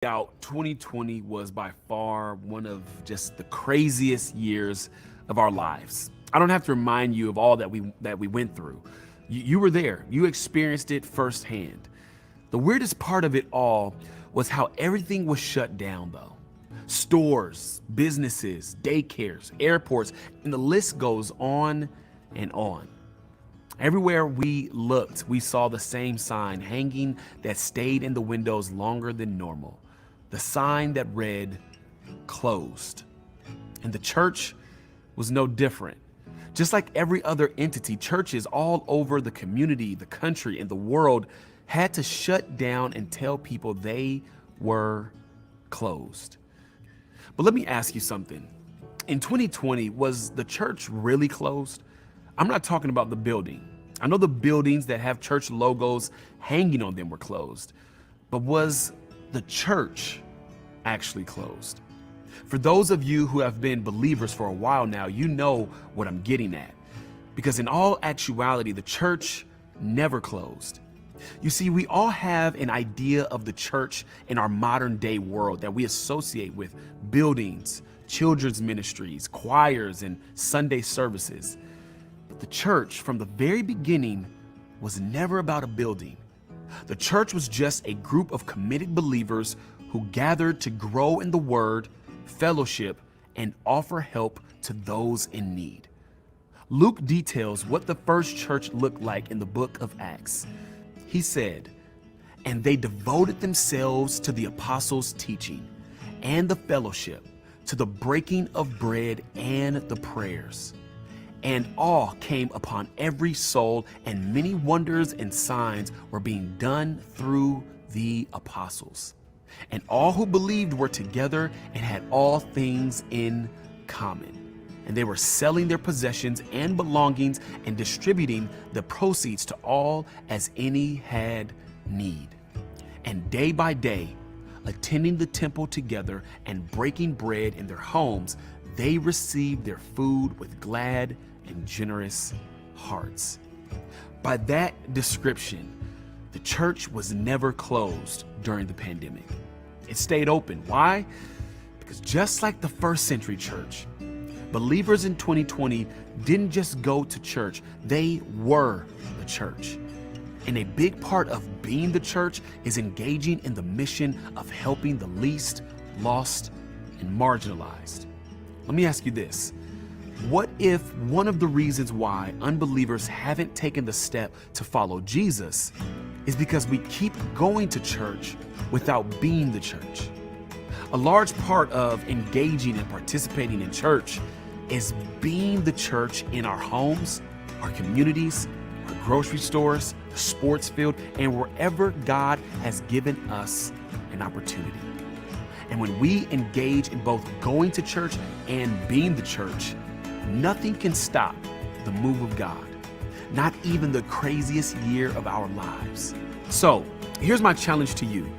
Out 2020 was by far one of just the craziest years of our lives. I don't have to remind you of all that we went through. You were there. You experienced it firsthand. The weirdest part of it all was how everything was shut down though. Stores, businesses, daycares, airports, and the list goes on and on. Everywhere we looked, we saw the same sign hanging that stayed in the windows longer than normal. The sign that read, closed. And the church was no different. Just like every other entity, churches all over the community, the country, and the world had to shut down and tell people they were closed. But let me ask you something. In 2020, was the church really closed? I'm not talking about the building. I know the buildings that have church logos hanging on them were closed, but was the church actually closed? For those of you who have been believers for a while now, you know what I'm getting at. Because in all actuality, the church never closed. You see, we all have an idea of the church in our modern day world that we associate with buildings, children's ministries, choirs, and Sunday services. But the church, from the very beginning, was never about a building. The church was just a group of committed believers who gathered to grow in the word, fellowship, and offer help to those in need. Luke details what the first church looked like in the book of Acts. He said, "And they devoted themselves to the apostles' teaching and the fellowship, to the breaking of bread and the prayers. And awe came upon every soul, and many wonders and signs were being done through the apostles. And all who believed were together and had all things in common. And they were selling their possessions and belongings and distributing the proceeds to all as any had need. And day by day, attending the temple together and breaking bread in their homes, they received their food with glad and generous hearts." By that description, the church was never closed during the pandemic. It stayed open. Why? Because just like the first century church, believers in 2020 didn't just go to church, they were the church. And a big part of being the church is engaging in the mission of helping the least, lost, and marginalized. Let me ask you this. What if one of the reasons why unbelievers haven't taken the step to follow Jesus is because we keep going to church without being the church? A large part of engaging and participating in church is being the church in our homes, our communities, our grocery stores, the sports field, and wherever God has given us an opportunity. And when we engage in both going to church and being the church, nothing can stop the move of God, not even the craziest year of our lives. So here's my challenge to you.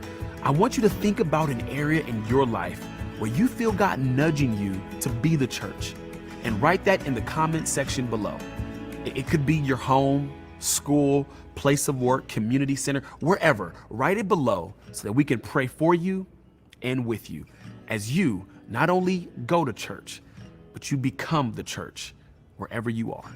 I want you to think about an area in your life where you feel God nudging you to be the church, and write that in the comment section below. It could be your home, school, place of work, community center, wherever. Write it below so that we can pray for you and with you as you not only go to church, but you become the church wherever you are.